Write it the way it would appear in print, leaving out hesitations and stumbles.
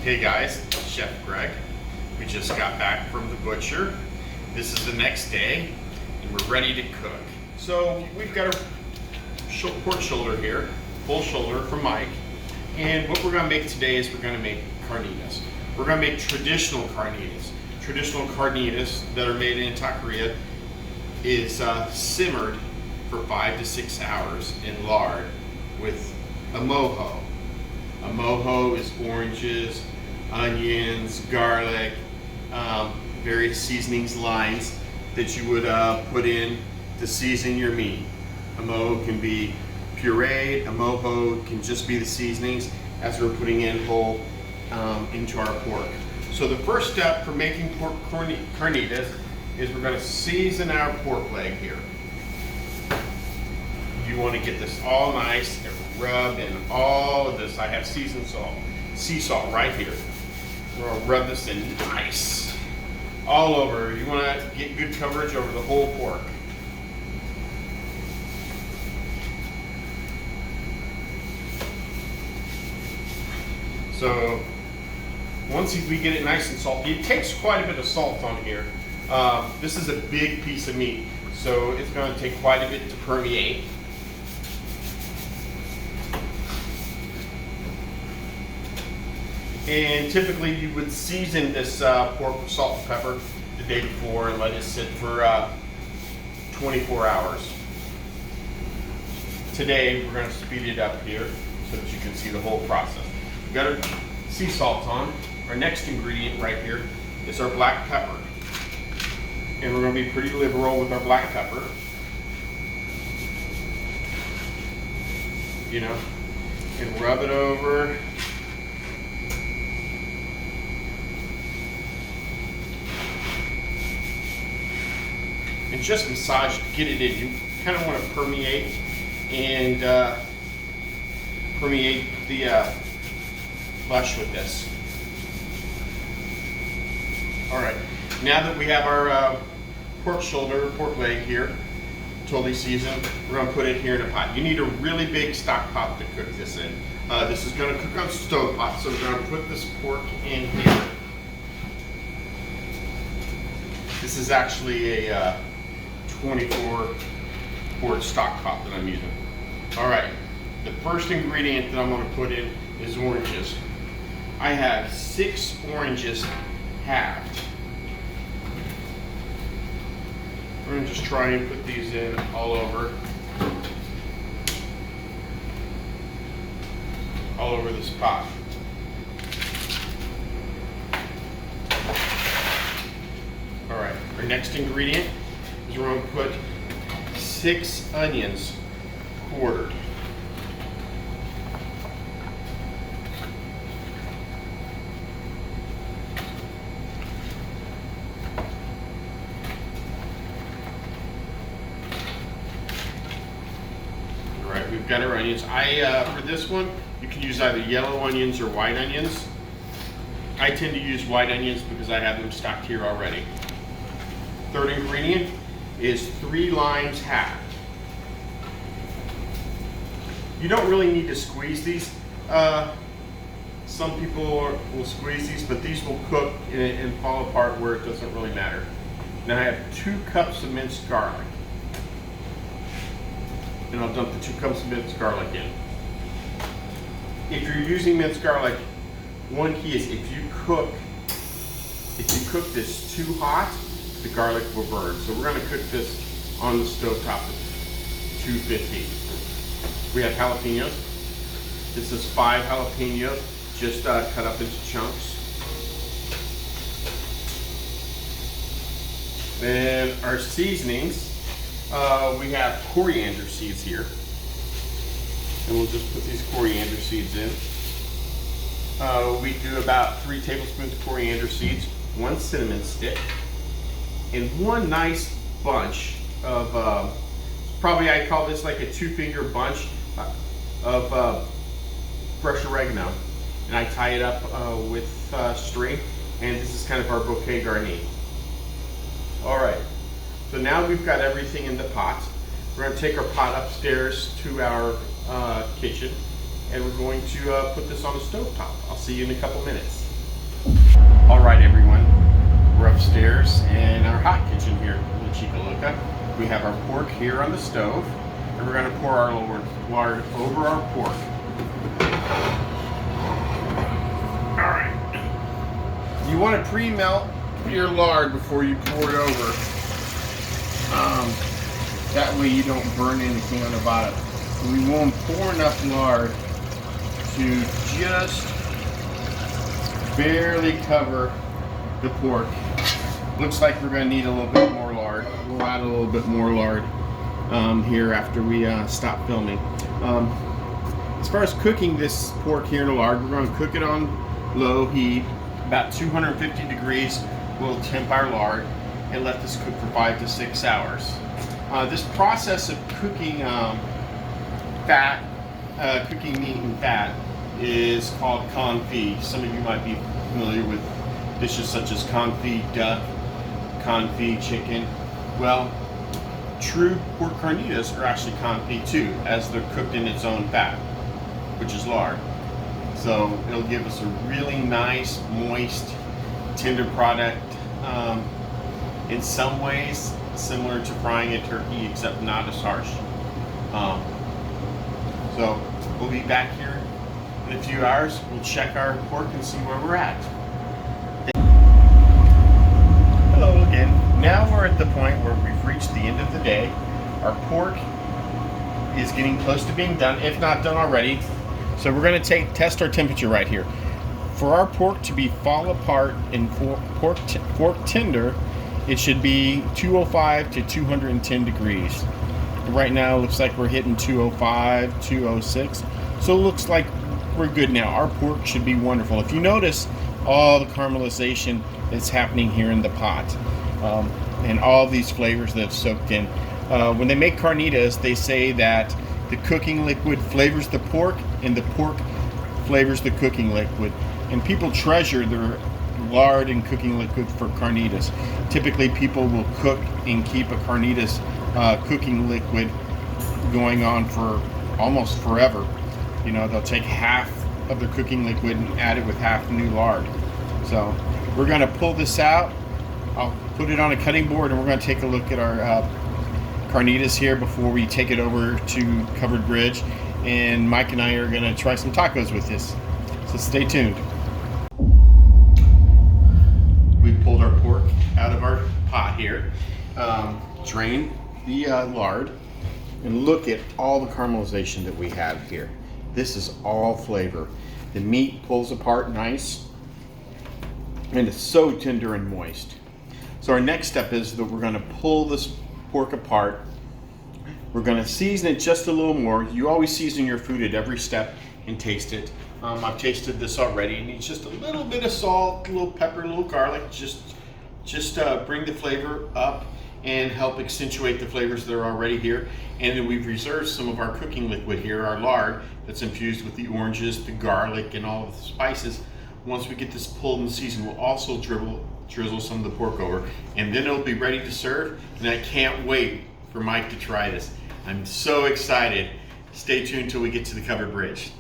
Hey guys, Chef Greg. We just got back from the butcher. This is the next day and we're ready to cook. So we've got a pork shoulder here, full shoulder from Mike. And what we're gonna make today is we're gonna make carnitas. We're gonna make traditional carnitas. Traditional carnitas that are made in taqueria is simmered for 5 to 6 hours in lard with a mojo. A mojo is oranges, onions, garlic, various seasonings lines that you would put in to season your meat. A mojo can be pureed, a mojo can just be the seasonings as we're putting in whole into our pork. So the first step for making pork carnitas is we're going to season our pork leg here. You want to get this all nice and rubbed in all of this. I have seasoned salt, sea salt right here. We're going to rub this in nice all over. You want to get good coverage over the whole pork. So once we get it nice and salty, it takes quite a bit of salt on here. This is a big piece of meat, so it's going to take quite a bit to permeate. And typically you would season this pork with salt and pepper the day before and let it sit for 24 hours. Today we're going to speed it up here so that you can see the whole process. We've got our sea salt on. Our next ingredient right here is our black pepper. And we're going to be pretty liberal with our black pepper. You know, and rub it over. And just massage to get it in. You kind of want to permeate and permeate the flesh with this. All right, now that we have our pork shoulder, pork leg here, totally seasoned, we're gonna put it here in a pot. You need a really big stock pot to cook this in. This is gonna cook on stove pot, so we're gonna put this pork in here. This is actually a 24 quart stock pot that I'm using. All right, the first ingredient that I'm gonna put in is oranges. I have 6 oranges halved. We're gonna just try and put these in all over this pot. All right, our next ingredient is we're gonna put 6 onions quartered. We've got our onions. For this one, you can use either yellow onions or white onions. I tend to use white onions because I have them stocked here already. Third ingredient is 3 limes halved. You don't really need to squeeze these. Some people will squeeze these, but these will cook and fall apart where it doesn't really matter. Now I have 2 cups of minced garlic. And I'll dump the 2 cups of minced garlic in. If you're using minced garlic, one key is if you cook this too hot, the garlic will burn. So we're gonna cook this on the stove top at 250. We have jalapenos. This is 5 jalapenos, just cut up into chunks. Then our seasonings. We have coriander seeds here, and we'll just put these coriander seeds in. We do about 3 tablespoons of coriander seeds, 1 cinnamon stick, and 1 nice bunch of, probably I call this like a 2-finger bunch of fresh oregano. And I tie it up with string, and this is kind of our bouquet garni. All right. So now we've got everything in the pot. We're going to take our pot upstairs to our kitchen, and we're going to put this on the stove top. I'll see you in a couple minutes. All right, everyone, we're upstairs in our hot kitchen here in the Chica Loca. We have our pork here on the stove, and we're going to pour our lard over our pork. All right. You want to pre-melt your lard before you pour it over. That way you don't burn anything on the bottom. We won't pour enough lard to just barely cover the pork. Looks like we're going to need a little bit more lard. We'll add a little bit more lard here after we stop filming. As far as cooking this pork here in the lard, we're going to cook it on low heat, about 250 degrees. We'll temp our lard and let this cook for 5 to 6 hours. This process of cooking cooking meat and fat is called confit. Some of you might be familiar with dishes such as confit duck, confit chicken. Well, true pork carnitas are actually confit too, as they're cooked in its own fat, which is lard. So it'll give us a really nice, moist, tender product. In some ways, similar to frying a turkey, except not as harsh. So we'll be back here in a few hours. We'll check our pork and see where we're at. Hello again. Now we're at the point where we've reached the end of the day. Our pork is getting close to being done, if not done already. So we're going to test our temperature right here. For our pork to be fall apart and pork tender, it should be 205 to 210 degrees. Right now it looks like we're hitting 205, 206. So it looks like we're good now. Our pork should be wonderful. If you notice all the caramelization that's happening here in the pot, and all these flavors that have soaked in. When they make carnitas, they say that the cooking liquid flavors the pork and the pork flavors the cooking liquid. And people treasure their lard and cooking liquid for carnitas. Typically people will cook and keep a carnitas cooking liquid going on for almost forever. You know, they'll take half of their cooking liquid and add it with half new lard. So we're going to pull this out. I'll put it on a cutting board and we're going to take a look at our carnitas here before we take it over to Covered Bridge. And Mike and I are going to try some tacos with this. So stay tuned. We pulled our pork out of our pot here, drained the lard, and look at all the caramelization that we have here. This is all flavor. The meat pulls apart nice, and it's so tender and moist. So our next step is that we're going to pull this pork apart. We're going to season it just a little more. You always season your food at every step and taste it. I've tasted this already. It needs just a little bit of salt, a little pepper, a little garlic, just bring the flavor up and help accentuate the flavors that are already here. And then we've reserved some of our cooking liquid here, our lard, that's infused with the oranges, the garlic, and all of the spices. Once we get this pulled and seasoned, we'll also drizzle some of the pork over, and then it'll be ready to serve. And I can't wait for Mike to try this. I'm so excited. Stay tuned till we get to the Covered Bridge.